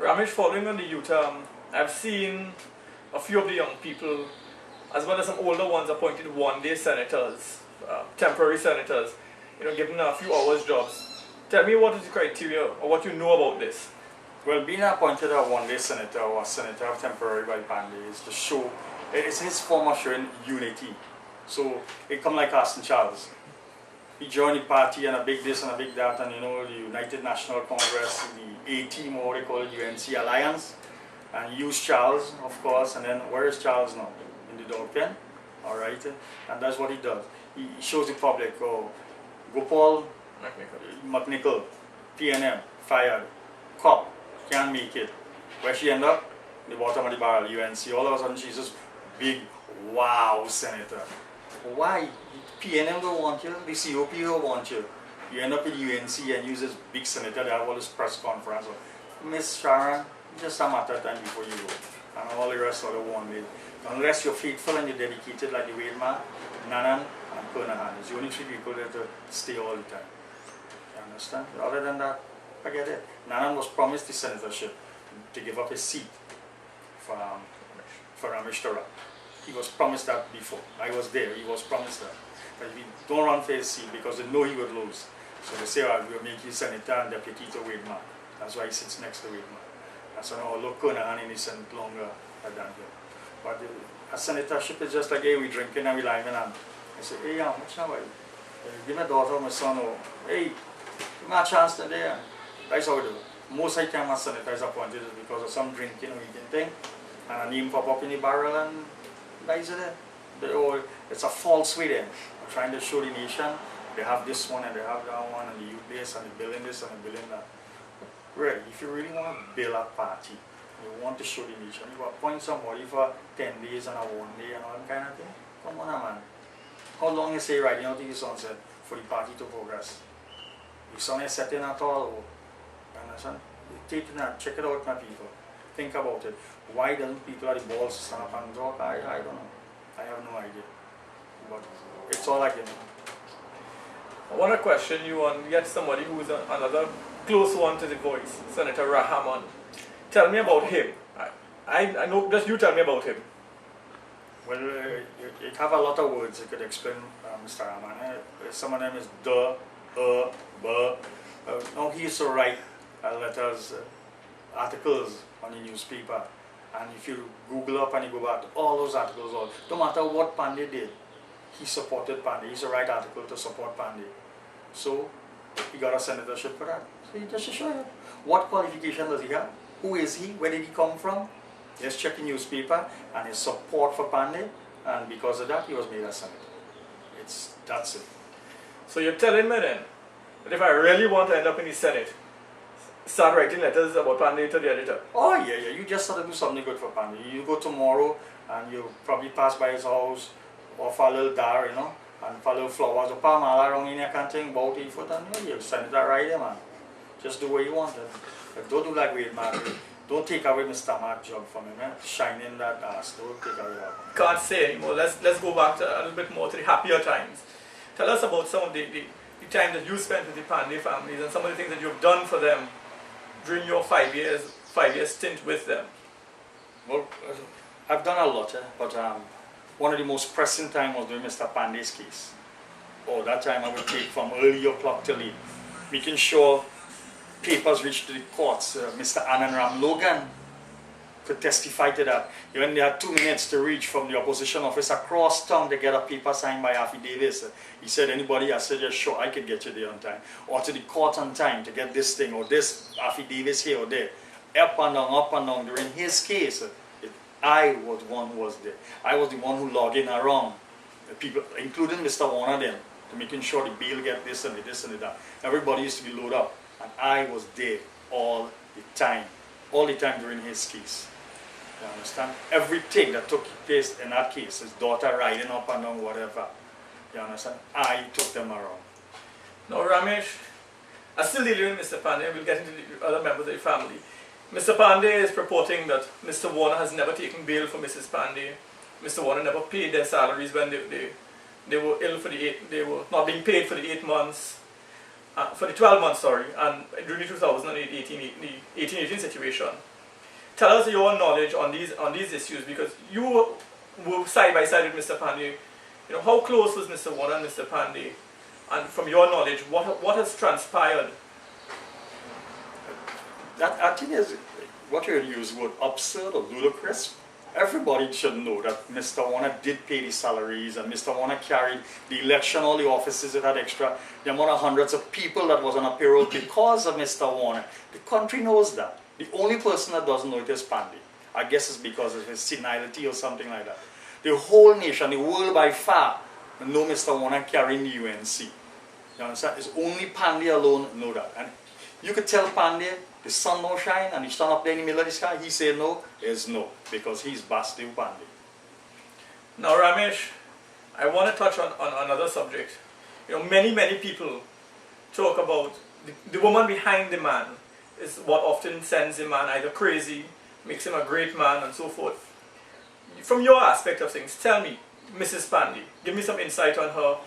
Ramish, following on the youth, I've seen a few of the young people, as well as some older ones, appointed one-day senators, temporary senators, given a few hours jobs. Tell me what is the criteria or what you know about this. Well, being appointed a one-day senator or a senator of temporary by Pandey is to show, it's his form of showing unity. So it come like Austin Charles. He joined the party and a big this and a big that, and the United National Congress, the A-team, or what they call it, UNC Alliance, and he used Charles, of course, and then where is Charles now? In the dog pen, alright, and that's what he does. He shows the public, Gopal McNichol, PNM, fired, cop, can't make it. Where she end up? The bottom of the barrel, UNC. All of a sudden she's this big, wow, senator. Why? PNM don't want you, the COP don't want you. You end up in UNC and use this big senator, they have all this press conference. Miss Sharon, just a matter of time before you go. And all the rest of the one day. Unless you're faithful and you're dedicated like the Wade man, Nanan and Kernahan. It's the only three people that stay all the time. You understand? Other than that, forget it. Nanan was promised the senatorship to give up his seat for Ramish. He was promised that before. I was there, he was promised that. But he don't run for his seat because they know he would lose. So they say, we'll make you senator and deputy to Wade man. That's why he sits next to Wade man. And so now look, Kernahan in the Senate longer than him. But a senatorship is just like, hey, we drinking and we liming, and I say, hey, how much now? Give my daughter or my son, or hey, give me a chance today. That's how we do it. Most of the time a senator is appointed is because of some drinking or eating thing, and a name pop up in the barrel, and that's it. It's a false way then. They're trying to show the nation, they have this one and they have that one, and the youth this, and the building this and the building that. Really, if you really want to build a party, you want to show the nation, you appoint somebody for 10 days and a 1 day and all that kind of thing. Come on, man. How long you say riding out to the sunset for the party to progress? The sun is setting at all. You understand? Take it now, check it out, my people. Think about it. Why don't people at the balls stand up and talk? I don't know. I have no idea. But it's all I can do. I want to question you on yet somebody who is another close one to the voice, Senator Rahman. Tell me about him. I know, just you tell me about him. Well, you have a lot of words you could explain, Mr. Rahman. Some of them is duh, buh. Now he used to write letters, articles on the newspaper. And if you Google up and you go back to all those articles, no matter what Pandey did, he supported Pandey. He used to write articles to support Pandey. So he got a senatorship for that. So he just to show you. What qualification does he have? Who is he? Where did he come from? Just check the newspaper and his support for Pandey, and because of that he was made a senator. That's it. So you're telling me then that if I really want to end up in the Senate, start writing letters about Pandey to the editor? Oh yeah, you just have to do something good for Pandey. You go tomorrow and you probably pass by his house, offer a little dar, and for a little flowers, or palm all around in your canteen, about 8 foot, and you send that right there, man. Just do what you want. Don't do like Wade man. Don't take away Mr. Mark's job from him, man. Shining that ass. Don't take away that. Can't say anymore. Let's go back to a little bit more to the happier times. Tell us about some of the time that you spent with the Pandey families and some of the things that you've done for them during your 5 year stint with them. Well, I've done a lot, but one of the most pressing times was doing Mr. Pandey's case. Oh, that time I would take from early o'clock till late, making sure papers reached to the courts. Mr. Anand Ramlochan could testify to that. You only had 2 minutes to reach from the opposition office across town to get a paper signed by affidavits. He said, anybody, I said, yeah, sure, I could get you there on time. Or to the court on time to get this thing or this affidavits here or there. Up and down during his case. I was the one who was there. I was the one who logged in around. The people, including Mr. Warner then, to making sure the bail get this and that. Everybody used to be loaded up. And I was there all the time during his case. You understand? Everything that took place in that case, his daughter riding up and down, whatever. You understand? I took them around. Now, Ramish, I still dealing with Mr. Pandey. We'll get into the other members of the family. Mr. Pandey is purporting that Mr. Warner has never taken bail for Mrs. Pandey. Mr. Warner never paid their salaries when they were ill for they were not being paid for the 8 months. for the 12 months, sorry, and during the 2018 situation. Tell us your knowledge on these issues, because you were side by side with Mr. Pandey. You know, how close was Mr. Warner and Mr. Pandey? And from your knowledge, what has transpired? That I think is what you use word absurd or ludicrous. Everybody should know that Mr. Warner did pay the salaries, and Mr. Warner carried the election, all the offices that had extra, the amount of hundreds of people that was on a payroll because of Mr. Warner. The country knows that. The only person that doesn't know it is Pandey. I guess it's because of his senility or something like that. The whole nation, the world by far, know Mr. Warner carrying the UNC. You understand? It's only Pandey alone know that. And you could tell Pandey, the sun no shine, and he stand up there in the middle of the sky, he say no, is no, because he's Bastille Pandey. Now, Ramish, I want to touch on another subject. You know, many people talk about the woman behind the man is what often sends a man either crazy, makes him a great man, and so forth. From your aspect of things, tell me, Mrs. Pandey, give me some insight on her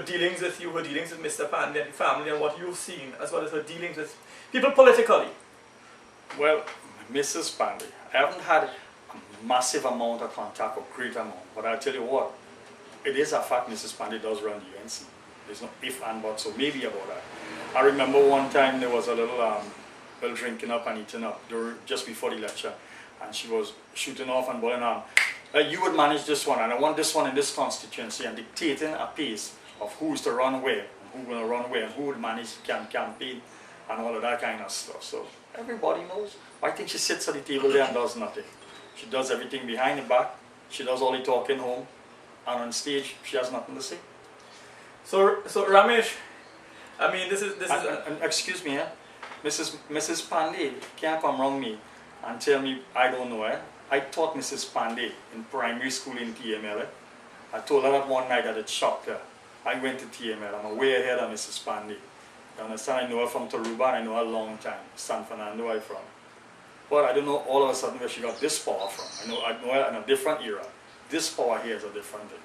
dealings with you, her dealings with Mr. Pandey and the family, and what you've seen, as well as her dealings with people politically. Well, Mrs. Pandey, I haven't had a massive amount of contact or great amount, but I'll tell you what, it is a fact Mrs. Pandey does run the UNC. There's no if and but, so maybe about that. I remember one time there was a little drinking up and eating up just before the lecture, and she was shooting off and balling on. You would manage this one, and I want this one in this constituency, and dictating a pace of who's to run where, and who's going to run where, and who would manage campaign, and all of that kind of stuff. So everybody knows. I think she sits at the table there and does nothing. She does everything behind the back. She does all the talking home, and on stage she has nothing to say. So Ramish, I mean, this is and excuse me, Mrs. Pandey can't come around me and tell me I don't know her. I taught Mrs. Pandey in primary school in TML. I told her that one night that it shocked her. I went to TML. I'm way ahead of Mrs. Pandey. You understand? I know her from Taruba, and I know her a long time. San Fernando I'm from. But I don't know all of a sudden where she got this power from. I know her in a different era. This power here is a different thing.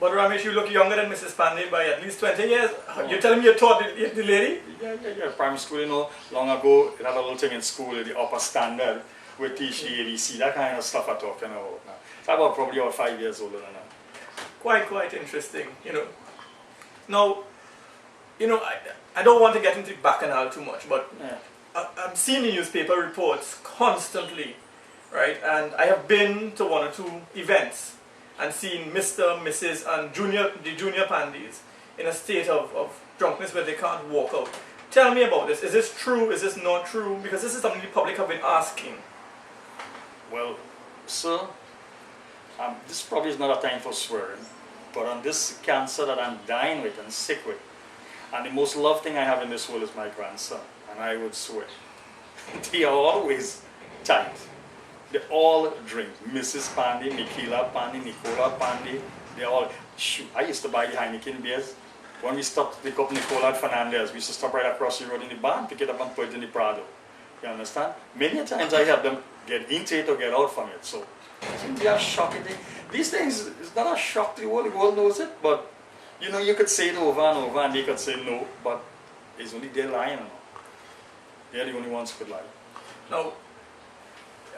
But Ramish, you look younger than Mrs. Pandey by at least 20 years. You're telling me you taught the lady? Yeah. Primary school, you know, long ago, it had a little thing in school, the upper standard, we teach the ABC, that kind of stuff I'm talking about now. So I'm probably about 5 years older than that. Quite interesting, you know. Now, you know, I don't want to get into bacchanal too much, but yeah. I'm seeing the newspaper reports constantly, right? And I have been to one or two events and seen Mr., Mrs. and the junior Pandeys in a state of drunkenness where they can't walk out. Tell me about this. Is this true? Is this not true? Because this is something the public have been asking. Well, sir, this probably is not a time for swearing, but on this cancer that I'm dying with and sick with, and the most loved thing I have in this world is my grandson, and I would swear, they are always tight. They all drink. Mrs. Pandey, Michaela Pandey, Nicola Pandey, they all, shoot, I used to buy the Heineken beers. When we stopped to pick up Nicola Fernandez, we used to stop right across the road in the barn, pick it up and put it in the Prado. You understand? Many times I help them get into it or get out from it. So they are shocking. These things, it's not a shock to the world knows it, but you know, you could say it over and over and they could say no, but it's only they're lying or not. They're the only ones who could lie. Now,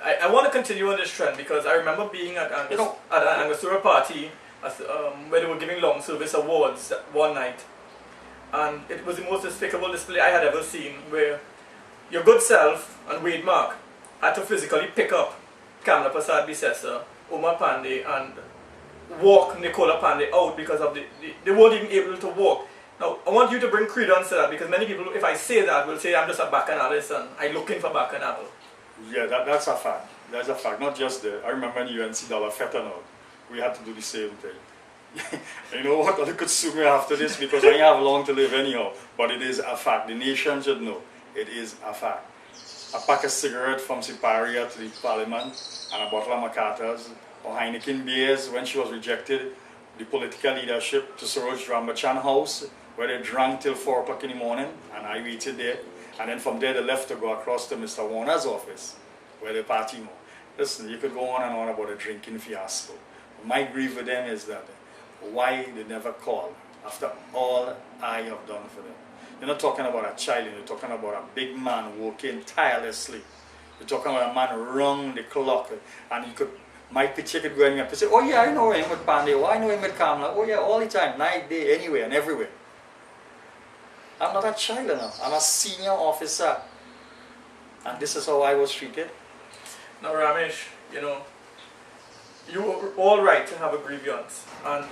I want to continue on this trend because I remember being at an Angostura party where they were giving long service awards one night, and it was the most despicable display I had ever seen, where your good self and Wade Mark had to physically pick up Kamala Prasad Bisesa, Omar Pandey, and walk Nicola Pandey out because of they weren't even able to walk. Now, I want you to bring credence to that, because many people, if I say that, will say I'm just a bacchanalist and I'm looking for bacchanal. Yeah, that's a fact. That's a fact. Not just there. I remember in UNC Dollar Fentanyl, we had to do the same thing. You know what? They could sue me after this because I have long to live anyhow. But it is a fact. The nation should know. It is a fact. A pack of cigarettes from Siparia to the parliament and a bottle of Macatas or Heineken beers when she was rejected the political leadership to Saroj Ramlochan house where they drank till 4 o'clock in the morning, and I waited there. And then from there they left to go across to Mr. Warner's office where they party more. Listen, you could go on and on about a drinking fiasco. My grief with them is that why they never called after all I have done for them. You're not talking about a child, you're talking about a big man working tirelessly. You're talking about a man round the clock, and you could, my picture could go anywhere. Say, oh yeah, I know him with Pandey, oh I know him with Kamla, oh yeah, all the time, night, day, anywhere and everywhere. I'm not a child now, I'm a senior officer. And this is how I was treated. Now Ramish, you know, you're all right to have a grievance, and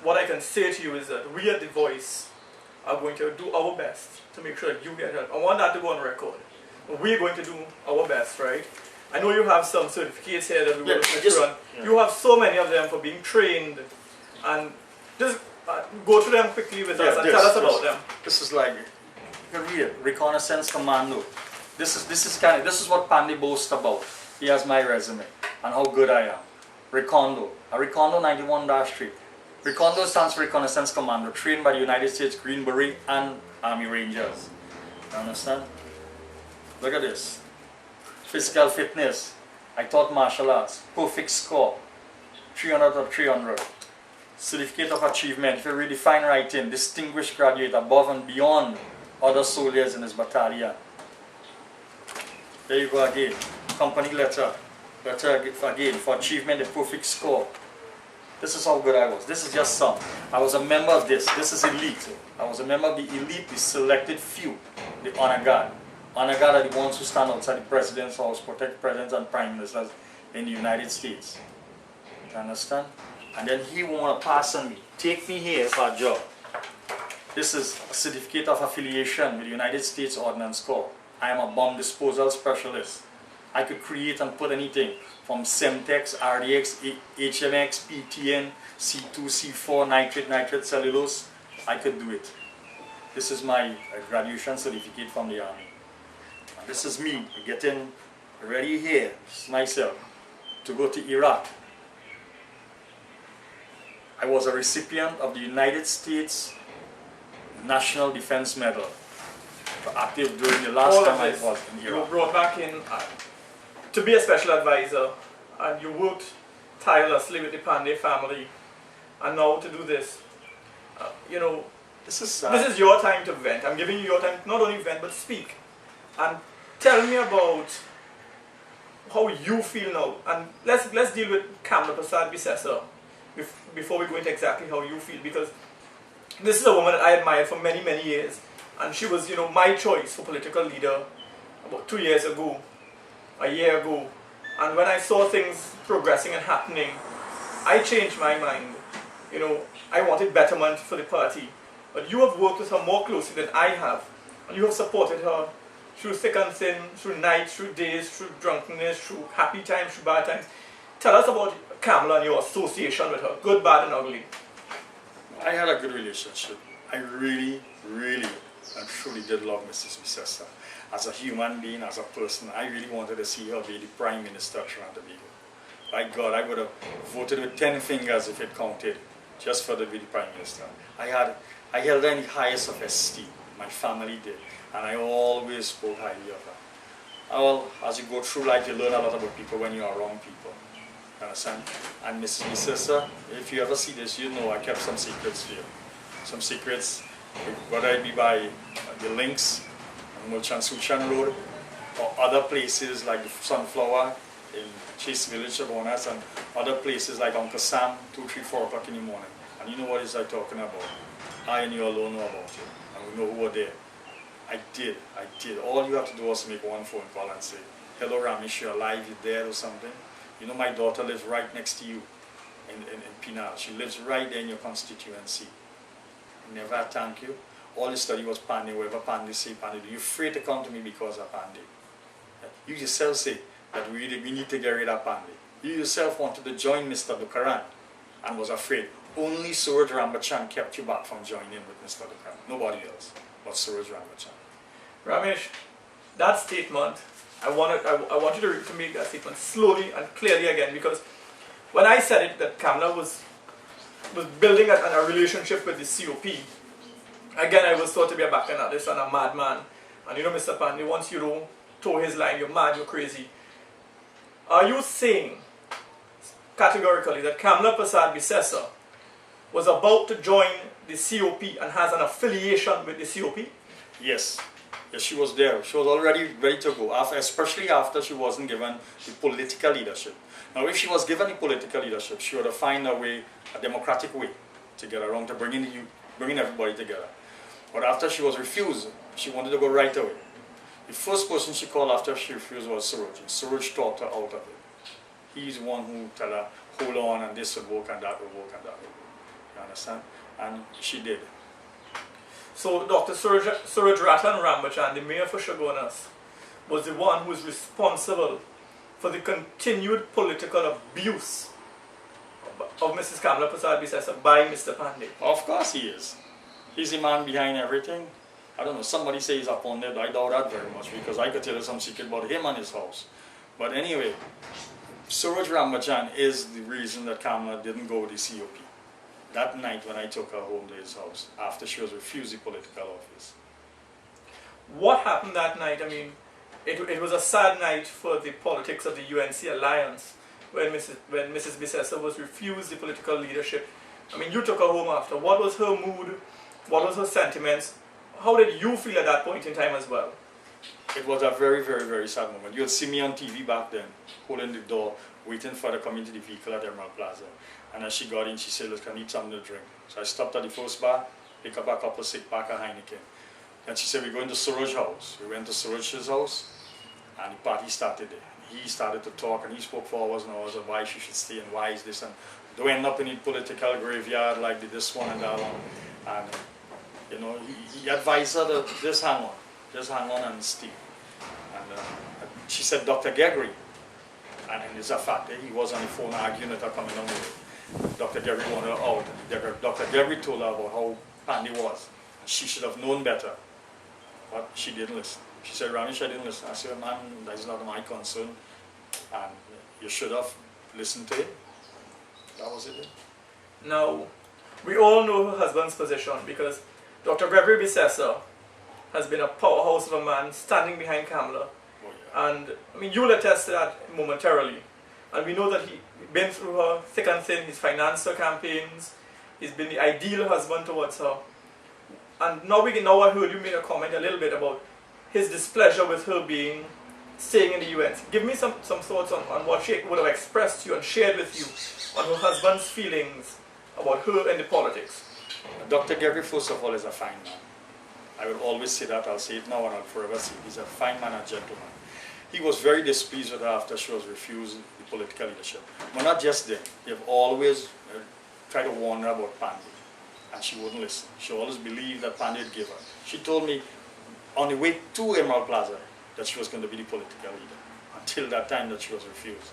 what I can say to you is that we at The Voice are going to do our best to make sure that you get help. I want that to go on record. We're going to do our best, right? I know you have some certificates here that we will run. Yeah. You have so many of them for being trained, and just go through them quickly with us and tell us about them. This is like, you can read it, Reconnaissance Commando. This is what Pandey boasts about. He has my resume and how good I am. Recondo, a Recondo 91-3. Recondo stands for Reconnaissance Commando, trained by the United States Green Beret and Army Rangers. You understand? Look at this. Physical fitness. I taught martial arts. Perfect score. 300 out of 300. Certificate of achievement. If you read the fine writing, distinguished graduate above and beyond other soldiers in his battalion. There you go again. Company letter. Letter again for achievement, the perfect score. This is how good I was. This is just some. I was a member of this. This is elite. I was a member of the elite, the selected few, the honor guard. Honor guard are the ones who stand outside the president's house, protect presidents and prime ministers in the United States. You understand? And then he want to pass on me, take me here for a job. This is a certificate of affiliation with the United States Ordnance Corps. I am a bomb disposal specialist. I could create and put anything from Semtex, RDX, HMX, PTN, C2, C4, nitrate, cellulose. I could do it. This is my graduation certificate from the Army. And this is me getting ready here, myself, to go to Iraq. I was a recipient of the United States National Defense Medal for active during the last time I was in Iraq. You were brought back in to be a special advisor, and you worked tirelessly with the Pandey family, and now to do this. You know, this is your time to vent. I'm giving you your time, not only vent, but speak. And tell me about how you feel now. And let's deal with Kamla Prasad Bisesa before we go into exactly how you feel, because this is a woman that I admired for many, many years. And she was, you know, my choice for political leader about 2 years ago, a year ago. And when I saw things progressing and happening, I changed my mind. You know, I wanted betterment for the party. But you have worked with her more closely than I have. And you have supported her through thick and thin, through nights, through days, through drunkenness, through happy times, through bad times. Tell us about Kamla and your association with her, good, bad and ugly. I had a good relationship. I really, really and truly did love Mrs. Bisesa. As a human being, as a person, I really wanted to see her be the Prime Minister of Trinidad and Tobago. By God, I would have voted with 10 fingers if it counted, just for her to be the Prime Minister. I held her in the highest of esteem. My family did. And I always spoke highly of her. Well, as you go through life, you learn a lot about people when you are around people. Understand? And Mrs. Bisesa, if you ever see this, you know I kept some secrets for you. Some secrets, whether it be by the links on Mulchan Road, or other places like the Sunflower in Chase Village, Chabonas, and other places like Uncle Sam, 2, 3, 4 o'clock in the morning. And you know what is I talking about. I and you alone know about it. And we know who were there. I did. All you have to do was make one phone call and say, hello Ramish, you're alive, you're dead or something. You know my daughter lives right next to you in Pinal. She lives right there in your constituency. Never thank you. All the study was Pandey, wherever Pandey say Pandey. You're free to come to me because of Pandey. You yourself say that we need to get rid of Pandey. You yourself wanted to join Mr. Dukaran and was afraid. Only Suraj Ramlochan kept you back from joining with Mr. Dukaran. Nobody else but Suraj Ramlochan. Ramesh, that statement, I want you to make that statement slowly and clearly again, because when I said it, that Kamla was building a relationship with the COP, again I was thought to be a bacchanalist and a madman. And you know, Mr. Pandey, once you don't toe his line, you're mad, you're crazy. Are you saying categorically that Kamla Prasad Bisesa was about to join the COP and has an affiliation with the COP? Yes. Yes, she was there. She was already ready to go, especially after she wasn't given the political leadership. Now, if she was given the political leadership, she would have found a way, a democratic way, to get around, to bringing everybody together. But after she was refused, she wanted to go right away. The first person she called after she refused was Suraj. And Suraj talked her out of it. He's the one who told her, hold on, and this would work, and that would work, and that would work. You understand? And she did. So Dr. Suraj Ratan Ramlochan, the mayor for Chaguanas, was the one who was responsible for the continued political abuse of Mrs. Kamala Prasad Bisesa by Mr. Pandey. Of course he is. He's the man behind everything. I don't know, somebody says he's up on it. I doubt that very much, because I could tell you some secret about him and his house. But anyway, Suraj Ramlochan is the reason that Kamala didn't go to the COP. That night when I took her home to his house, after she was refused the political office. What happened that night? I mean, it was a sad night for the politics of the UNC alliance when Mrs. Bisesa was refused the political leadership. I mean, you took her home after. What was her mood? What was her sentiments? How did you feel at that point in time as well? It was a very, very, very sad moment. You would see me on TV back then, holding the door, waiting for her to come into the vehicle at Emerald Plaza. And as she got in, she said, look, I need something to drink. So I stopped at the first bar, picked up a couple of 6-pack of Heineken. And she said, we're going to Suraj's house. We went to Suraj's house, and the party started there. He started to talk, and he spoke for hours and hours of why she should stay and why is this, and don't end up in the political graveyard like this one and that one. And, you know, he advised her to just hang on and stay. And she said, Dr. Gregory, and it's a fact, he was on the phone arguing with her coming on with it. Dr. Gregory wanted her out. Dr. Gregory told her about how Pandey was. She should have known better, but she didn't listen. She said, Ramish, I didn't listen. I said, man, that's not my concern, and you should have listened to it. That was it. Now, we all know her husband's position because Dr. Gregory Bisesa has been a powerhouse of a man standing behind Kamala. Oh, yeah. And I mean, you'll attest to that momentarily. And we know that he's been through her thick and thin. He's financed her campaigns. He's been the ideal husband towards her. And now I heard you made a comment a little bit about his displeasure with her staying in the UN. Give me some thoughts on what she would have expressed to you and shared with you on her husband's feelings about her and the politics. Dr. Gregory, first of all, is a fine man. I will always say that. I'll say it now and I'll forever say it. He's a fine man and gentleman. He was very displeased with her after she was refused the political leadership. But not just then. They've always tried to warn her about Pandey, and she wouldn't listen. She always believed that Pandey would give her. She told me on the way to Emerald Plaza that she was going to be the political leader, until that time that she was refused.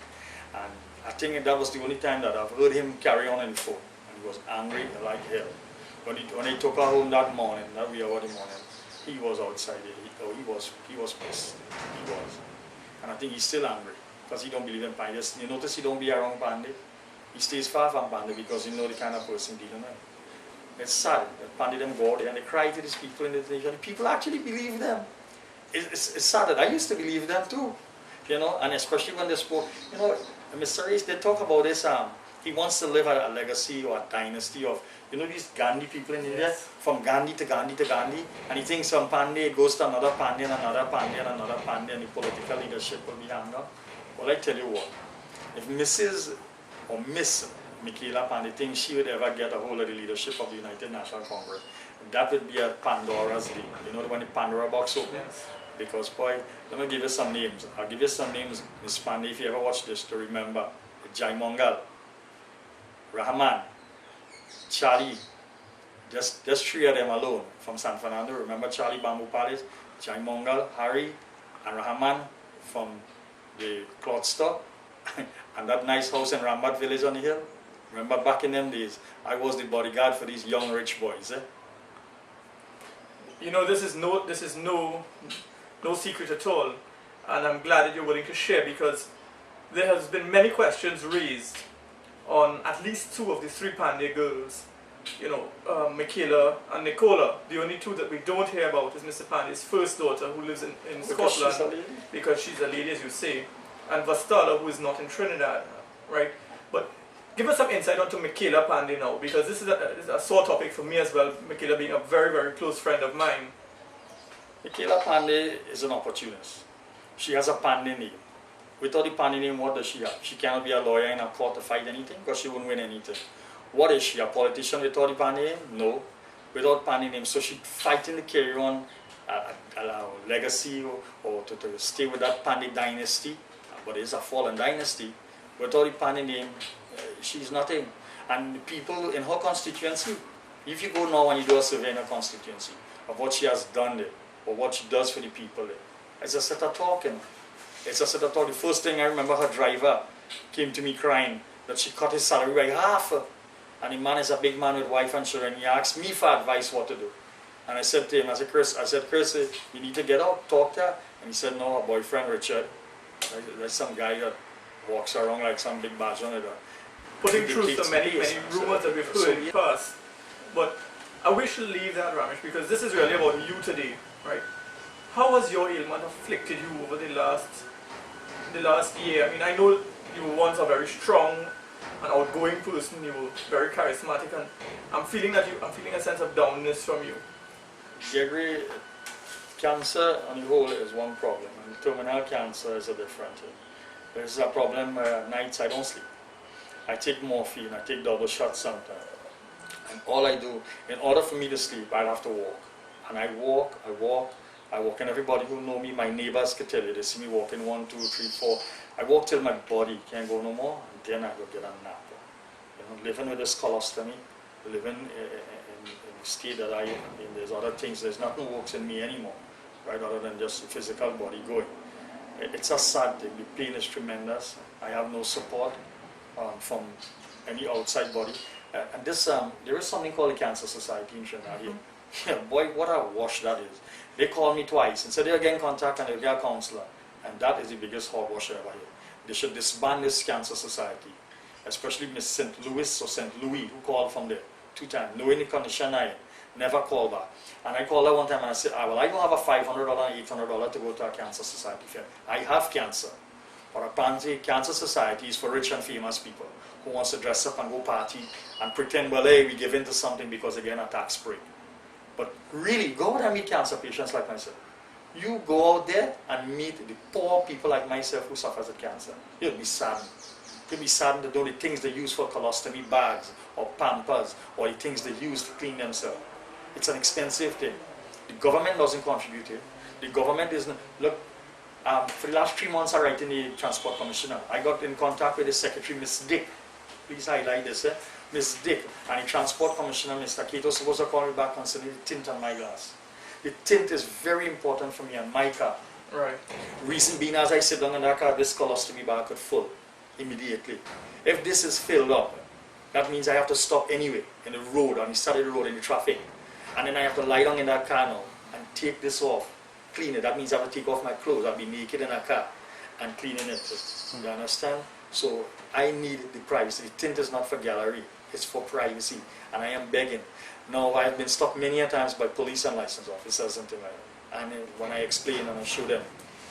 And I think that was the only time that I've heard him carry on in the phone. And he was angry like hell. When he took her home that morning, that wee hour in the morning, he was outside there. He was pissed. He was. And I think he's still angry because he don't believe in Pandey. You notice he don't be around Pandey. He stays far from Pandey because he know the kind of person dealing with. It's sad that Pandey them go out there and they cry to these people in the nation. People actually believe them. It's sad that I used to believe them too. You know, and especially when they spoke, you know, Mr. Rees, they talk about this, he wants to live a legacy or a dynasty of, you know, these Gandhi people in India, from Gandhi to Gandhi to Gandhi, and he thinks from Pandey it goes to another Pandey and another Pandey and another Pandey, and the political leadership will be hanged up. Well, I tell you what, if Mrs. or Miss Michaela Pandey thinks she would ever get a hold of the leadership of the United National Congress, that would be a Pandora's Day. You know when the Pandora box opens? Yes. Because, boy, let me give you some names. I'll give you some names, Miss Pandey, if you ever watch this, to remember. Jai Mangal, Rahman, Charlie, just 3 of them alone from San Fernando. Remember Charlie Bamboo Palace, Jai Mangal, Harry, and Rahman from the cloth store, and that nice house in Rambat village on the hill. Remember back in them days, I was the bodyguard for these young rich boys. You know, this is no secret at all, and I'm glad that you're willing to share because there has been many questions raised on at least 2 of the 3 Pandey girls. You know, Michaela and Nicola. The only 2 that we don't hear about is Mr. Pandey's first daughter who lives in Scotland because she's a lady, as you say, and Vastala, who is not in Trinidad, right? But give us some insight onto Michaela Pandey now, because this is a sore topic for me as well, Michaela being a very, very close friend of mine. Michaela Pandey is an opportunist. She has a Pandey name. Without the Pandey name, what does she have? She cannot be a lawyer in a court to fight anything because she won't win anything. What is she? A politician without the Pandey name? No. Without Pandey name. So she's fighting to carry on a legacy or to stay with that Pandey dynasty. But it's a fallen dynasty. Without the Pandey name, she's nothing. And the people in her constituency, if you go now and you do a survey in her constituency of what she has done there, or what she does for the people there, it's a set of talking. It's a set of talk. The first thing I remember, her driver came to me crying that she cut his salary by half. And the man is a big man with wife and children. He asked me for advice what to do. And I said to him, I said, Chris, you need to get out, talk to her. And he said, no, her boyfriend, Richard, there's some guy that walks around like some big badge on it. Putting through so many rumors that we've heard in the past. But I wish to leave that, Ramish, because this is really about you today, right? How has your ailment afflicted you over the last year? I mean, I know you were once a very strong and outgoing person. You were very charismatic, and I'm feeling a sense of downness from you. Gregory, cancer on the whole is one problem, and terminal cancer is a different thing. There's a problem nights I don't sleep. I take morphine, I take double shots sometimes. And all I do, in order for me to sleep, I have to walk. And I walk, and everybody who know me, my neighbors could tell you, they see me walking 1, 2, 3, 4. I walk till my body can't go no more, and then I go get a nap. You know, living with this colostomy, living in a state that there's other things, there's nothing works in me anymore, right, other than just the physical body going. It's a sad thing, the pain is tremendous. I have no support from any outside body. And this, there is something called the Cancer Society in Trinidad here. Yeah, boy, what a wash that is. They called me twice and said they'll get in contact and they'll get a counselor. And that is the biggest hogwash ever here. They should disband this Cancer Society, especially Miss St. Louis or St. Louis, who called from there 2 times, knowing the condition I had, never called back. And I called her one time and I said, well, I don't have a $500 and $800 to go to a Cancer Society fair. I have cancer. But apparently, Cancer Society is for rich and famous people who wants to dress up and go party and pretend, well, hey, we give in to something because they get a tax break. But really, go out and meet cancer patients like myself. You go out there and meet the poor people like myself who suffers with cancer. You'll be saddened. You'll be saddened to know the things they use for colostomy bags or Pampers or the things they use to clean themselves. It's an expensive thing. The government doesn't contribute it. The government isn't. Look, for the last 3 months I write in the Transport Commissioner. I got in contact with the Secretary, Miss Dick. Please highlight this, Miss Dick, and the Transport Commissioner, Mr. Cato, supposed to call me back concerning the tint on my glass. The tint is very important for me on my car. Right. Reason being, as I sit down in that car, this colostomy bag could full immediately. If this is filled up, that means I have to stop anyway in the road, on the side of the road, in the traffic. And then I have to lie down in that car now and take this off, clean it. That means I have to take off my clothes. I'll be naked in a car and cleaning it. You understand? So I need the privacy. The tint is not for gallery, it's for privacy. And I am begging. Now, I have been stopped many a times by police and license officers and things like that. And when I explain and I show them,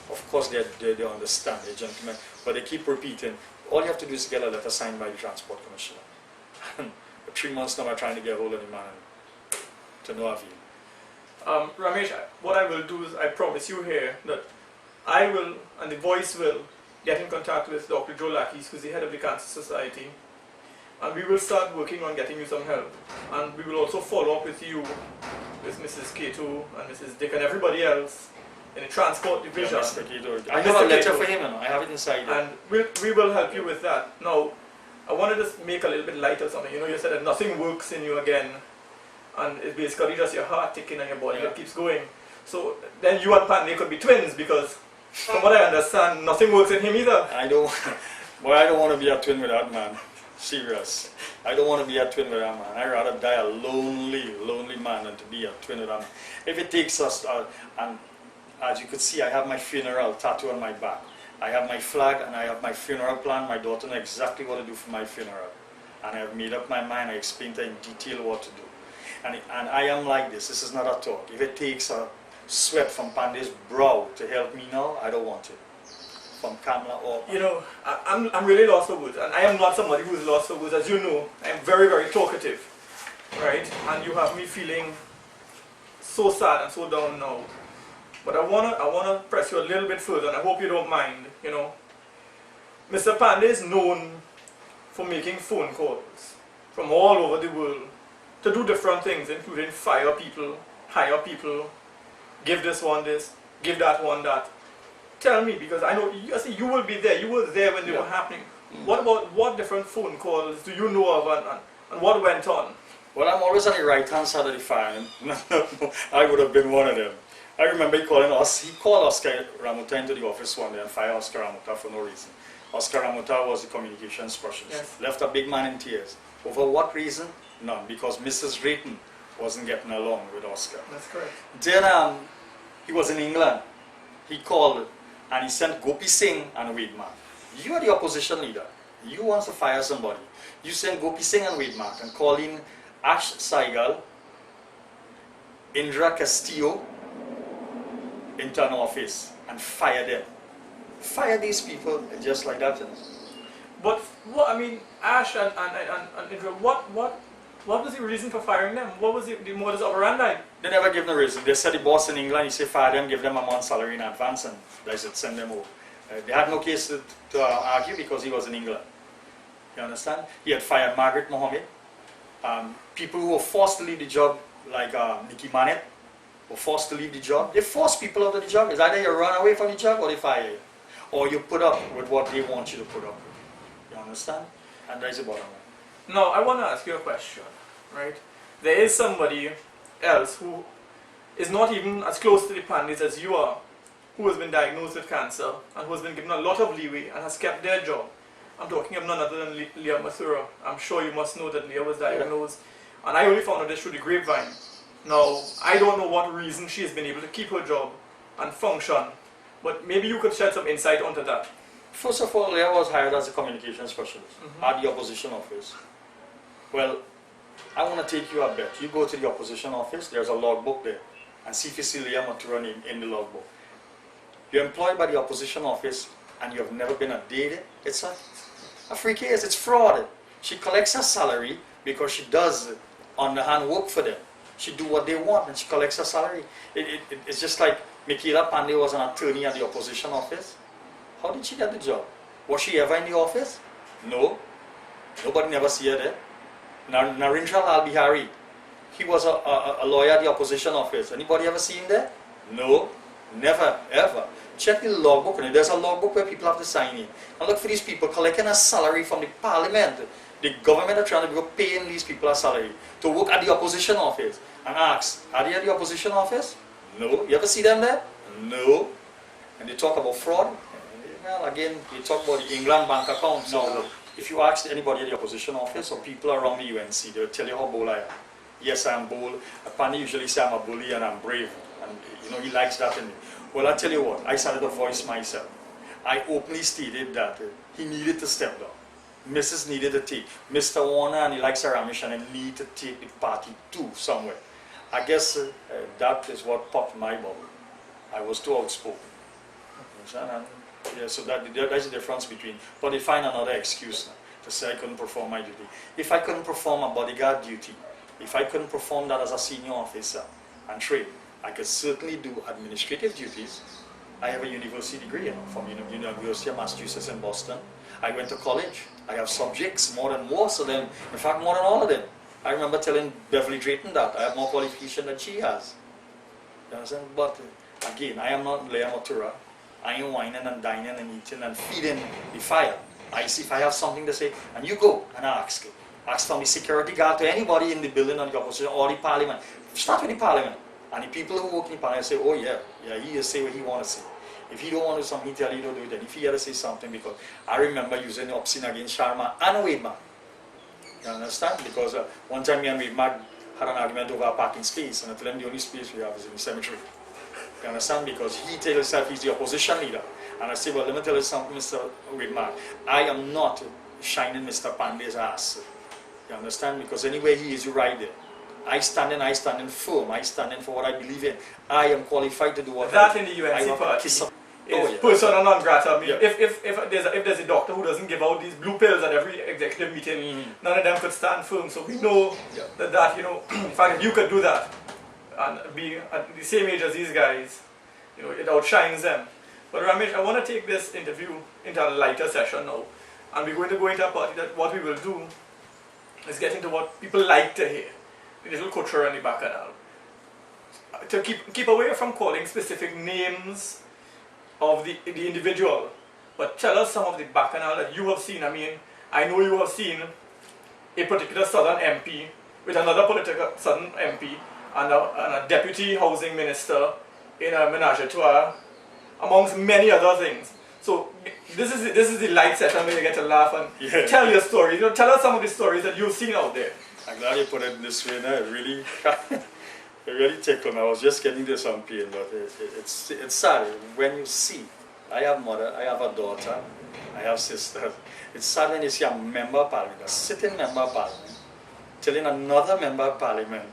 of course they understand, they're gentlemen, but they keep repeating, all you have to do is get a letter signed by the Transport Commissioner. And for 3 months now I'm trying to get hold of the man to no avail. Ramesh, what I will do is, I promise you here that I will, and the voice will, get in contact with Dr. Joe Lackey, who's the head of the Cancer Society, and we will start working on getting you some help. And we will also follow up with you, with Mrs. Cato and Mrs. Dick and everybody else in the transport division. Yeah, Mr. Cato. I have a letter for him, and I have it inside. And we will help you with that. Now, I wanted to make a little bit light of something. You know, you said that nothing works in you again, and it's basically just your heart ticking and your body that keeps going. So then you and Pandey could be twins, because from what I understand, nothing works in him either. I don't want to be a twin with that man. Serious. I don't want to be a twin with that man. I'd rather die a lonely man than to be a twin with that man. If it takes us, and as you could see, I have my funeral tattoo on my back. I have my flag and I have my funeral plan. My daughter knows exactly what to do for my funeral. And I've made up my mind. I explained to her in detail what to do. And I am like this. This is not a talk. If it takes a sweat from Pandey's brow to help me now, I don't want it. from Kamla or... You know, I'm really lost for words, and I am not somebody who's lost for words. As you know, I am very, very talkative, right? And you have me feeling so sad and so down now. But I wanna press you a little bit further, and I hope you don't mind. You know, Mr. Pandey is known for making phone calls from all over the world to do different things, including fire people, hire people, give this one this, give that one that. Tell me, because I know I see you will be there. You were there when they were happening. What different phone calls do you know of, and what went on? Well, I'm always on the right-hand side of the fire. I would have been one of them. I remember he calling us. He called Oscar Ramlochan into the office one day and fired Oscar Ramlochan for no reason. Oscar Ramlochan was the communications specialist. Yes. Left a big man in tears. Over what reason? None. Because Mrs. Drayton wasn't getting along with Oscar. That's correct. Then he was in England. He called and he sent Gopi Singh and Wade Mark. You are the opposition leader. You want to fire somebody. You send Gopi Singh and Wade Mark and call in Ash Saigal, Indra Castillo into an office and fire them. Fire these people just like that. But what I mean, Ash and Indra, what was the reason for firing them? What was the modus operandi? They never gave no reason. They said the boss in England, he said fire them, give them a month's salary in advance, and they said send them over. They had no case to argue because he was in England. You understand? He had fired Margaret Mohammed. People who were forced to leave the job, like Nikki Manet, were forced to leave the job. They force people out of the job. It's either you run away from the job or they fire you. Or you put up with what they want you to put up with. You understand? And that's the bottom line. Now, I want to ask you a question, right? There is somebody else who is not even as close to the Pandays as you are, who has been diagnosed with cancer and who has been given a lot of leeway and has kept their job. I'm talking of none other than Leah Mathura. I'm sure you must know that Leah was diagnosed, and I only found out this through the grapevine. Now, I don't know what reason she has been able to keep her job and function, but maybe you could shed some insight onto that. First of all, Leah was hired as a communications specialist at the opposition office. Well, I want to take you a bet. You go to the opposition office, there's a logbook there, and see if you see Leah Mathura name in the logbook. You're employed by the opposition office and you have never been a day there. It's a free case, it's fraud. She collects her salary because she does underhand work for them. She do what they want and she collects her salary. It's just like Michaela Pandey was an attorney at the opposition office. How did she get the job? Was she ever in the office? No. Nobody never see her there. Narendra Lal Bihari, he was a lawyer at the opposition office. Anybody ever see him there? No. Never, ever. Check the logbook. There's a logbook where people have to sign in. And look for these people collecting a salary from the parliament. The government are trying to go paying these people a salary to work at the opposition office. And ask, are they at the opposition office? No. You ever see them there? No. And they talk about fraud. Well, again, they talk about the England bank accounts. Now, if you ask anybody at the opposition office or people around the UNC, they'll tell you how bold I am. Yes, I'm bold. Apparently, usually say I'm a bully and I'm brave. And, you know, he likes that in me. Well, I tell you what, I started to voice myself. I openly stated that he needed to step down. Mrs. needed to take. Mr. Warner and he likes Ramish and they need to take the party to somewhere. I guess that is what popped my bubble. I was too outspoken. And, yeah, so that's the difference between, but they find another excuse now to say I couldn't perform my duty. If I couldn't perform a bodyguard duty, if I couldn't perform that as a senior officer and train, I could certainly do administrative duties. I have a university degree from University of Massachusetts in Boston. I went to college. I have subjects, more than most of them. In fact, more than all of them. I remember telling Beverly Drayton that I have more qualification than she has. You understand? But again, I am not Leah Mathura. I ain't whining and dining and eating and feeding the fire. I see if I have something to say, and you go and ask. Ask from the security guard to anybody in the building or the opposition or the parliament. Start with the parliament. And the people who work in the parliament say, oh yeah, he say what he wants to say. If he don't want to do something, he tell you don't do it. And if he had to say something, because I remember using the obscene against Sharma and Wade Mark. You understand? Because one time me and Wade Mark had an argument over a parking space, and I told him the only space we have is in the cemetery. You understand? Because he tells himself he's the opposition leader. And I say, well, let me tell you something, Mr. Wade Mark. I am not shining Mr. Pandey's ass. You understand? Because anywhere he is, you right there. I stand in firm. I stand in for what I believe in. I am qualified to do what that I in the UNC party is persona non grata. I mean, Yeah. if there's a doctor who doesn't give out these blue pills at every executive meeting, none of them could stand firm. So we know that in fact, if you could do that and be at the same age as these guys, it outshines them. But Ramish, I want to take this interview into a lighter session now, and we're going to go into a party that what we will do is get into what people like to hear, the little culture and the bacchanal. To keep away from calling specific names of the individual, but tell us some of the bacchanal that you have seen. I mean, I know you have seen a particular Southern MP with another political Southern MP and a deputy housing minister in a menage a trois, amongst many other things. So this is the light session where you get to laugh and tell your story. Tell us some of the stories that you've seen out there. I'm glad you put it this way. It really tickled me. I was just getting to some pain, but it's sad when you see. I have mother, I have a daughter, I have sisters. It's sad when you see a member of parliament, a sitting member of parliament, telling another member of parliament,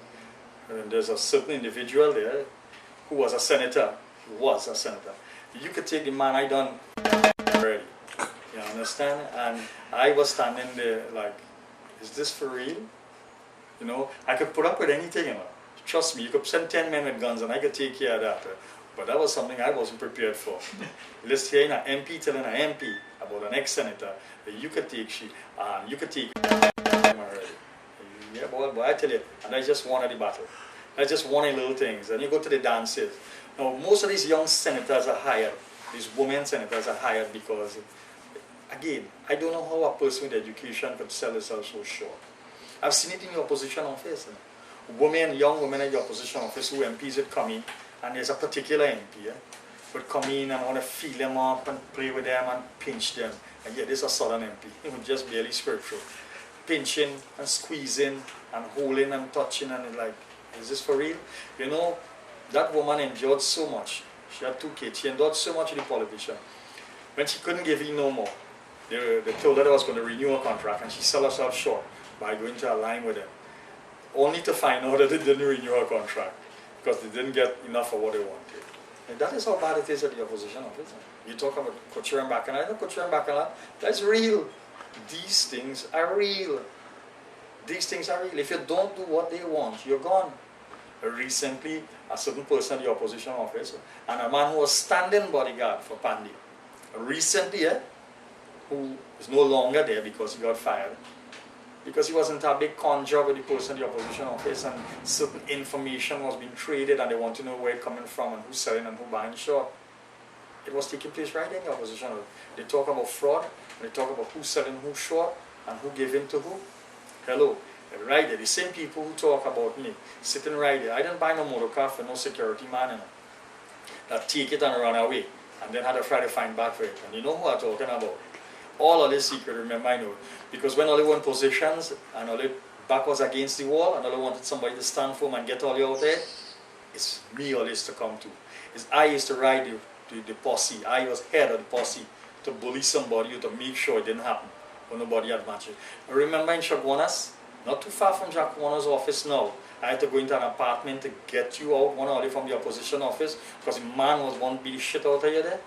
and there's a certain individual there who was a senator, you could take the man I done already. You understand? And I was standing there like, is this for real? I could put up with anything, Trust me, you could send 10 men with guns and I could take care of that. But that was something I wasn't prepared for. Let's hear an MP telling an MP about an ex-senator that you could take you could take him already. Yeah, boy, I tell you, and I just wanted the battle. I just wanted little things. And you go to the dances. Now, most of these young senators are hired. These women senators are hired because, again, I don't know how a person with education could sell themselves so short. I've seen it in the opposition office. Young women in the opposition office who MPs would come in, and there's a particular MP would come in and want to feel them up and play with them and pinch them. And yet there's a Southern MP, he would just barely spiritual. Pinching and squeezing and holding and touching, and it's like, is this for real? That woman endured so much. She had 2 kids. She endured so much with the politician. When she couldn't give in no more, they told her they was going to renew her contract, and she sold herself short by going to align with them. Only to find out that they didn't renew her contract because they didn't get enough of what they wanted. And that is how bad it is at the opposition office. You talk about culture and bacchanal. Culture and bacchanal, that's real. These things are real. These things are real. If you don't do what they want, you're gone. Recently, a certain person in the opposition office and a man who was standing bodyguard for Pandey, recently, who is no longer there because he got fired, because he wasn't a big conjure with the person in the opposition office, and certain information was being traded and they want to know where it's coming from and who's selling and who's buying short. It was taking place right in the opposition. They talk about fraud, and they talk about who's selling who's short and who giving to who. Hello. Right there, the same people who talk about me, sitting right there. I didn't buy no motor car for no security man, that take it and run away, and then had to try to find back for it. And you know who I'm talking about. All of this secret, remember, I know. Because when all they were in positions, and all their back was against the wall, and all they wanted somebody to stand for them and get all you out there, it's me all this to come to. I used to ride the posse. I was head of the posse to bully somebody to make sure it didn't happen when nobody had matched it. I remember in Shagwanas, not too far from Jack Warner's office now, I had to go into an apartment to get you out one hour from the opposition office because the man was wanting to beat the shit out of you there.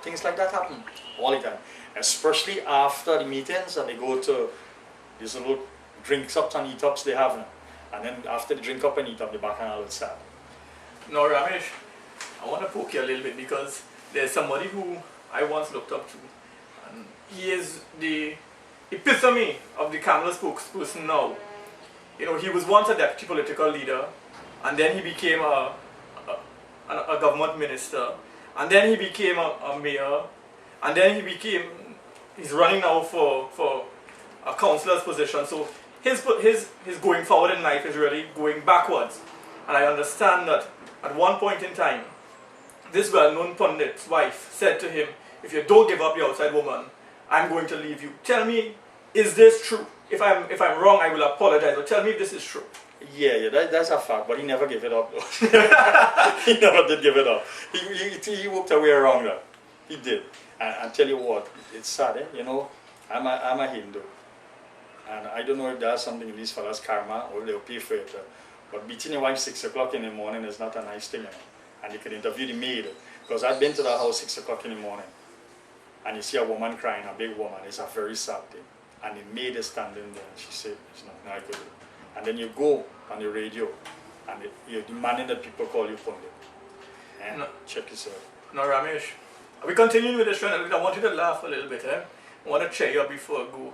Things like that happen all the time. Especially after the meetings and they go to these little drinks ups and eat ups they have now. And then after the drink up and eat up, the bacchanal will start. Now Ramish, I want to poke you a little bit because there's somebody who I once looked up to, and he is the epitome of the Kamala spokesperson now. He was once a deputy political leader, and then he became a government minister, and then he became a mayor, and then he's running now for a councillor's position. So his going forward in life is really going backwards. And I understand that at one point in time, this well-known pundit's wife said to him, if you don't give up your outside woman, I'm going to leave you. Tell me, is this true? If I'm wrong, I will apologize, but tell me if this is true. Yeah, that's a fact, but he never gave it up though. He never did give it up. He walked away around that. He did. And tell you what, it's sad, I'm a Hindu. And I don't know if there's something in these fellas' karma or they'll pay for it. But beating your wife 6 o'clock in the morning is not a nice thing, And you can interview the maid. Because I've been to that house 6 o'clock in the morning, and you see a woman crying, a big woman. It's a very sad thing. And the maid is standing there, and she said, it's not I could do. And then you go on the radio, and you're demanding that people call you pundit. And check yourself. Now, Ramish, we continue with this trend. I want you to laugh a little bit. I want to cheer you up before I go.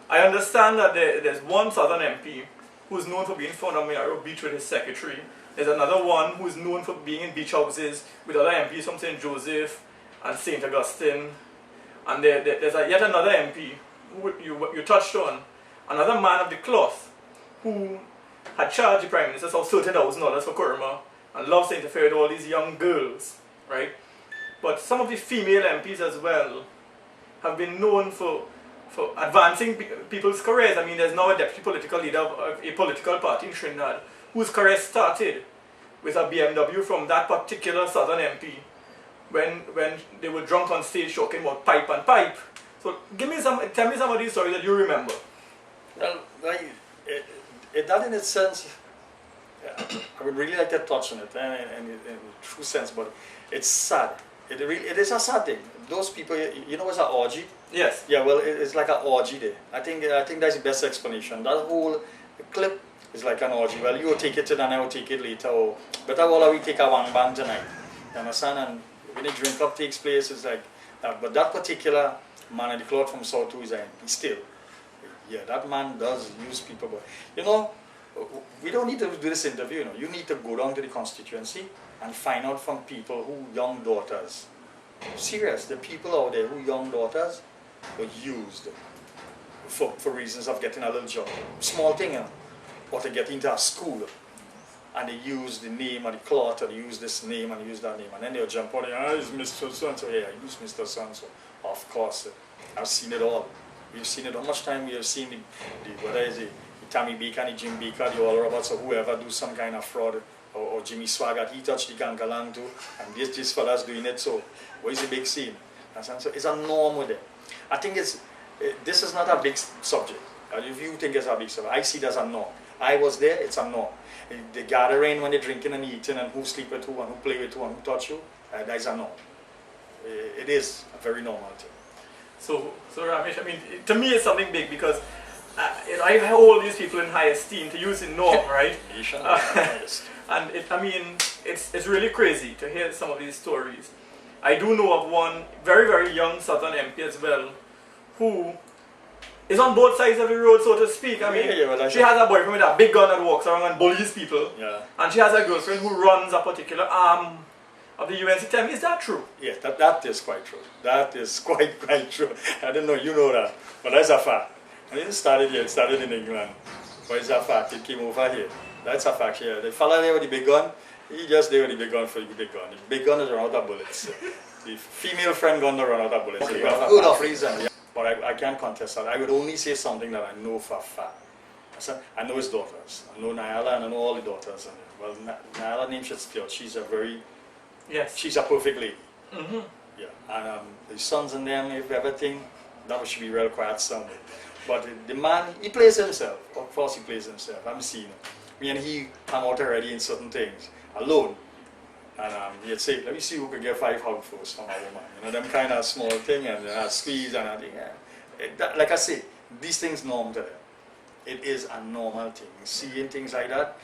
I understand that there's one Southern MP who's known for being found on Mayaro Beach with his secretary. There's another one who's known for being in beach houses with other MPs from St. Joseph and St. Augustine. And there's yet another MP who you touched on, another man of the cloth who had charged the Prime Minister of $30,000 for Kurma and loves to interfere with all these young girls, right? But some of the female MPs as well have been known for advancing people's careers. I mean, there's now a deputy political leader of a political party in Trinidad whose career started with a BMW from that particular Southern MP when they were drunk on stage talking about pipe and pipe. So tell me some of these stories that you remember. Well, that in its sense, I would really like to touch on it in true sense, but it's sad. It is a sad thing. Those people, you know, it's an orgy. Yes. Yeah, well, it's like an orgy there. I think that's the best explanation. That whole clip is like an orgy. Well, you will take it today and I will take it later. Or better all we take a wang bang tonight. You understand? And when the drink up takes place, it's like that. But that particular man in the cloth from South Two is still. Yeah, that man does use people. But you know, we don't need to do this interview. You know, you need to go down to the constituency and find out from people who young daughters. Serious, the people out there who young daughters were used for reasons of getting a little job. Small thing, you know, or to get into a school. And they use the name of the cloth, or they use this name and use that name. And then they'll jump on it, it's Mr. So-and-so. Yeah, I use Mr. So-and-so. Of course, I've seen it all. We've seen it. How much time we have seen whether it's the Tammy Baker and the Jim Baker, the All Roberts, or whoever do some kind of fraud, or Jimmy Swaggart, he touched the Gangalang too, and this fella's doing it, so what is the big scene? So it's a norm with it. I think this is not a big subject. If you think it's a big subject, I see it as a norm. I was there, it's a norm. The gathering when they're drinking and eating and who sleep with who and who play with who and who touch you, that is a norm. It is a very normal thing. So Ramish, I mean, to me it's something big because you know, I hold these people in high esteem, to use the norm, right? And it's really crazy to hear some of these stories. I do know of one very, very young Southern MP as well, who is on both sides of the road, so to speak. I mean, she has a boyfriend with a big gun that walks around and bullies people. Yeah. And she has a girlfriend who runs a particular arm of the UNC. Tell me, is that true? Yes, that is quite true. That is quite true. I don't know, you know that, but that's a fact. I didn't start it here, it started in England. But it's a fact, it came over here. That's a fact here. The fella there with the big gun, he just there with the big gun for the big gun. The big gun is run out of bullets. The female friend gun don't run out of bullets. Okay, good of reason. Yeah. But I can't contest that. I would only say something that I know for a fact. I know his daughters. I know Nyala and I know all the daughters. Well, Nyala's name should still. She's a very, she's a perfect lady. Mm-hmm. Yeah. And the sons and them, if everything, that should be real quiet somewhere. But the man, he plays himself. Of course he plays himself. I'm seeing him. Me and he come out already in certain things, alone. And he'd say, let me see who could get 5 hugs first from a woman. You know, them kind of small thing, and squeeze and I think, like I say, these things norm to them. It is a normal thing. Seeing things like that,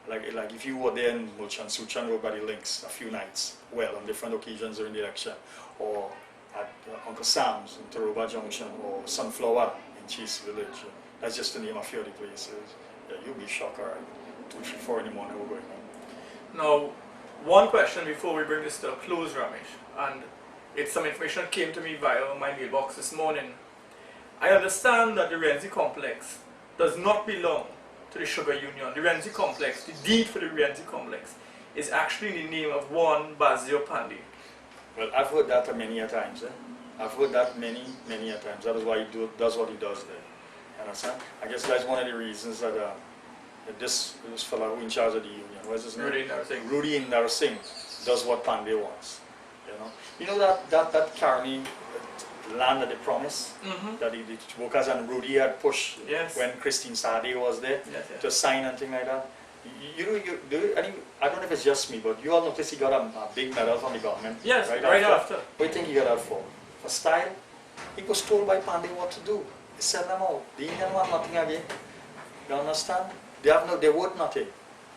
like if you were there in Mulchan, Suchan Road by the Links a few nights, well, on different occasions during the election, or at Uncle Sam's in Taroba Junction, or Sunflower in Cheese Village. That's just to name a few of the places. Yeah, you'll be shocked, alright. 2, 3, 4 in the morning, we're going on. Now, one question before we bring this to a close, Ramish, and it's some information that came to me via my mailbox this morning. I understand that the Renzi complex does not belong to the Sugar Union. The Renzi complex, the deed for the Renzi complex, is actually in the name of one Bazio Pandey. Well, I've heard that many a times. I've heard that many a times. That is why he does what he does there. You understand? I guess that's one of the reasons that this fellow who in charge of the union, what's his name? Rudy Indar Singh does what Pandey wants. You know that Carney land that they promised, that the workers and Rudy had pushed when Christine Sade was there to sign and thing like that. I don't know if it's just me, but you all notice he got a big medal from the government. Yes, right after. What do you think he got that for? For style? He was told by Pandey what to do. He sent them out. The Indian want nothing again. You understand? They worth nothing.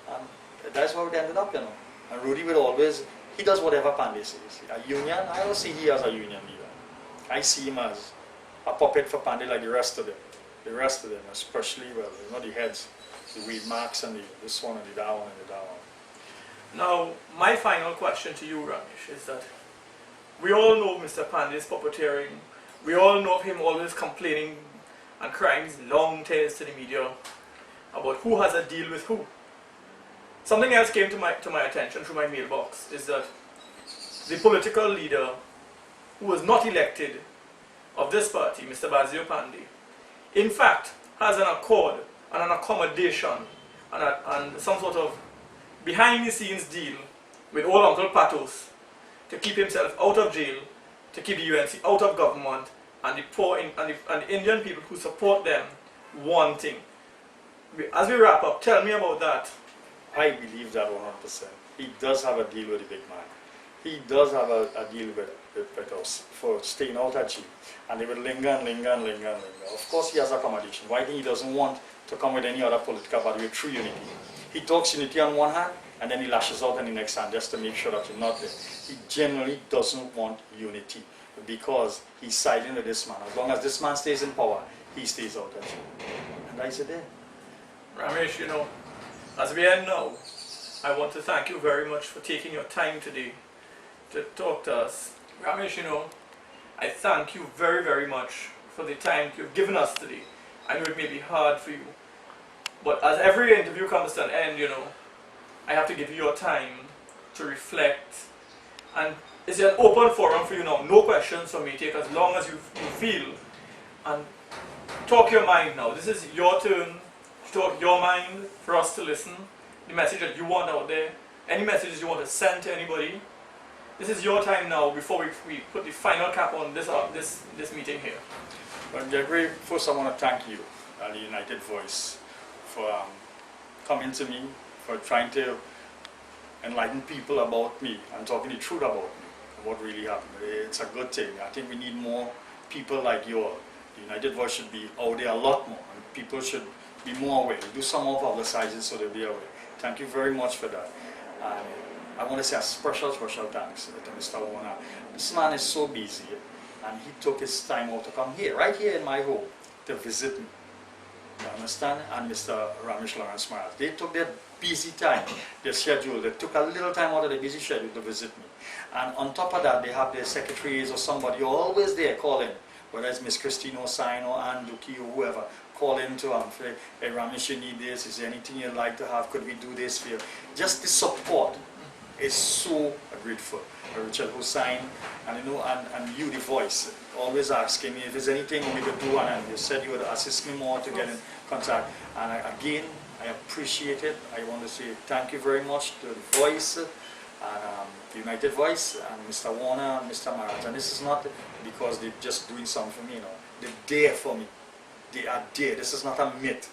And that's how it ended up, you know. And Rudy will always, he does whatever Pandey says. A union, I don't see he as a union leader. I see him as a puppet for Pandey like the rest of them. The rest of them, especially, well, you know, the heads, the Weed Marks and this one and the that one and the that one. Now, my final question to you, Ramish, is that we all know Mr. Pandey's puppeteering. We all know of him always complaining and crying his long tales to the media about who has a deal with who. Something else came to my attention through my mailbox is that the political leader who was not elected of this party, Mr. Bazio Pandey, in fact has an accord and an accommodation and some sort of behind the scenes deal with old Uncle Patos to keep himself out of jail, to keep the UNC out of government, and the poor and the Indian people who support them wanting. As we wrap up, tell me about that. I believe that 100%. He does have a deal with the big man. He does have a deal with us for staying out at jail. And they will linger and linger and linger and linger. Of course he has accommodation. Why he doesn't want to come with any other political party with true unity? He talks unity on one hand, and then he lashes out on the next hand just to make sure that you're not there. He generally doesn't want unity because he's siding with this man. As long as this man stays in power, he stays out at jail. And I said there. Ramish, you know, as we end now, I want to thank you very much for taking your time today to talk to us. Ramish, you know, I thank you very, very much for the time you've given us today. I know it may be hard for you, but as every interview comes to an end, you know, I have to give you your time to reflect. And it's an open forum for you now. No questions from me. Take as long as you feel. And talk your mind now. This is your turn to talk your mind for us to listen. The message that you want out there. Any messages you want to send to anybody. This is your time now before we put the final cap on this meeting here. Well, Jeffrey, first I want to thank you, the United Voice, for coming to me, for trying to enlighten people about me and talking the truth about me, what really happened. It's a good thing. I think we need more people like you all. The United Voice should be out there a lot more, and people should be more aware. Do some more publicizing so they'll be aware. Thank you very much for that. And I want to say a special thanks to Mr. Warner. This man is so busy, and he took his time out to come here, right here in my home, to visit me. You understand? And Mr. Ramish Lawrence Maras. They took their busy time, their schedule. They took a little time out of their busy schedule to visit me. And on top of that, they have their secretaries or somebody always there calling, whether it's Miss Christine Osine or Ann Duki or whoever, calling to say, hey Ramish, you need this, is there anything you'd like to have, could we do this for you? Just the support is so grateful. Richard Hussain, and you know, and you, the voice, always asking me if there's anything we could do, and you said you would assist me more to get in contact. And again, I appreciate it. I want to say thank you very much to the voice, and the United Voice, and Mr. Warner and Mr. Marat. And this is not because they're just doing something for me, you know. They're there for me. They are there. This is not a myth.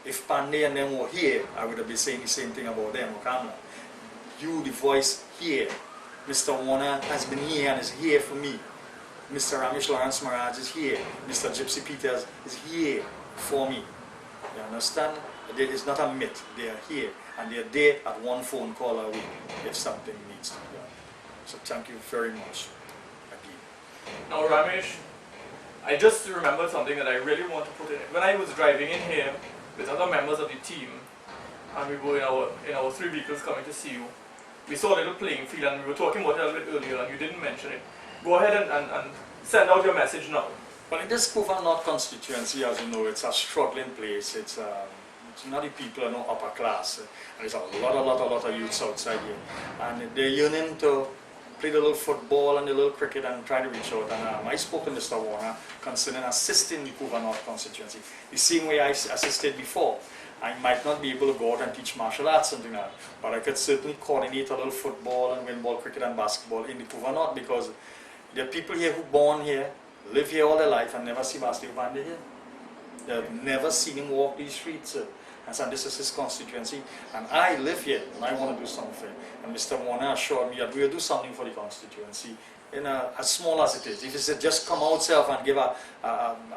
If Pandey and them were here, I would have been saying the same thing about them. You, the voice, here. Mr. Warner has been here and is here for me. Mr. Ramish Lawrence Maharaj is here. Mr. Gypsy Peters is here for me. You understand? It's not a myth. They are here. And they are there at one phone call away if something needs to be done. So thank you very much again. Now Ramish, I just remembered something that I really want to put in. When I was driving in here with other members of the team, and we were in our 3 vehicles coming to see you, we saw a little playing field, and we were talking about it a little bit earlier, and you didn't mention it. Go ahead and send out your message now. Well, in this Kufa North constituency, as you know, it's a struggling place. It's not the people are no upper class, and there's a lot of youths outside here, and they're yearning to play the little football and the little cricket and try to reach out. And I spoke to Mr. Warner concerning assisting the Kufa North constituency, the same way I assisted before. I might not be able to go out and teach martial arts, something like that, but I could certainly coordinate a little football and win ball, cricket and basketball in the Kufa North, because there are people here who born here, live here all their life and never see Master Pandey here. They've never seen him walk these streets. and said this is his constituency, and I live here, and I want to do something. And Mr. Mona assured me that we'll do something for the constituency, as small as it is. If it's just come out self and give a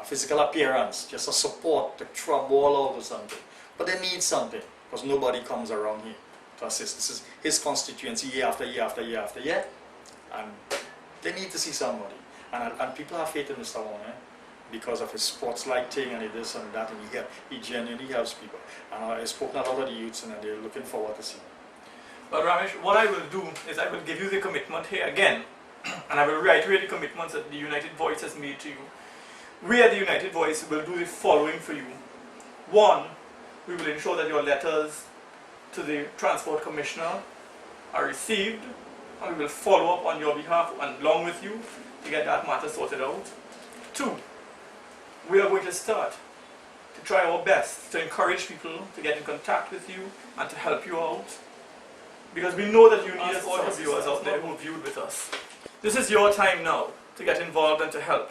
physical appearance, just a support to throw a ball out or something. But they need something, because nobody comes around here to assist. This is his constituency year after year after year after year, and they need to see somebody. And people have faith in Mr. Mona because of his sports lighting and this and that, and he genuinely helps people. And I've spoken a lot of the youths, and they're looking forward to seeing him. But Ramish, what I will do is I will give you the commitment here again, and I will reiterate the commitments that the United Voice has made to you. We at the United Voice will do the following for you. One, we will ensure that your letters to the Transport Commissioner are received, and we will follow up on your behalf and along with you to get that matter sorted out. Two, we are going to start to try our best to encourage people to get in contact with you and to help you out, because we know that you need us, all the viewers out there who viewed with us. This is your time now to get involved and to help.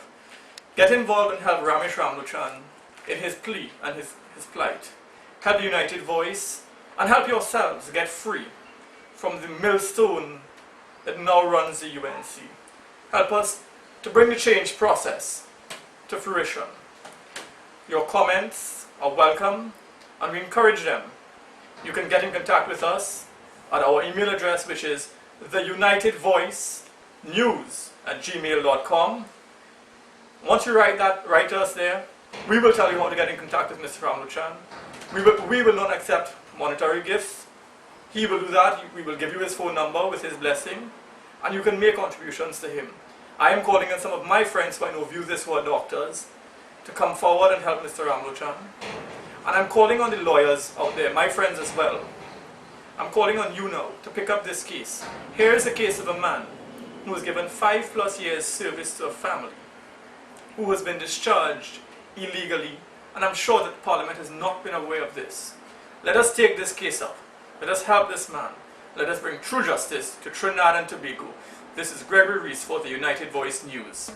Get involved and help Ramish Ramlochan in his plea and his plight. Help the United Voice and help yourselves get free from the millstone that now runs the UNC. Help us to bring the change process to fruition. Your comments are welcome, and we encourage them. You can get in contact with us at our email address, which is theunitedvoicenews@gmail.com. Once you write to us there, we will tell you how to get in contact with Mr. Ramlochan. We will not accept monetary gifts. He will do that. We will give you his phone number with his blessing, and you can make contributions to him. I am calling on some of my friends who I know view this who are doctors to come forward and help Mr. Ramlochan. And I'm calling on the lawyers out there, my friends as well. I'm calling on you now to pick up this case. Here is a case of a man who was given 5+ years service to a family, who has been discharged illegally, and I'm sure that Parliament has not been aware of this. Let us take this case up. Let us help this man. Let us bring true justice to Trinidad and Tobago. This is Gregory Rees for the United Voice News.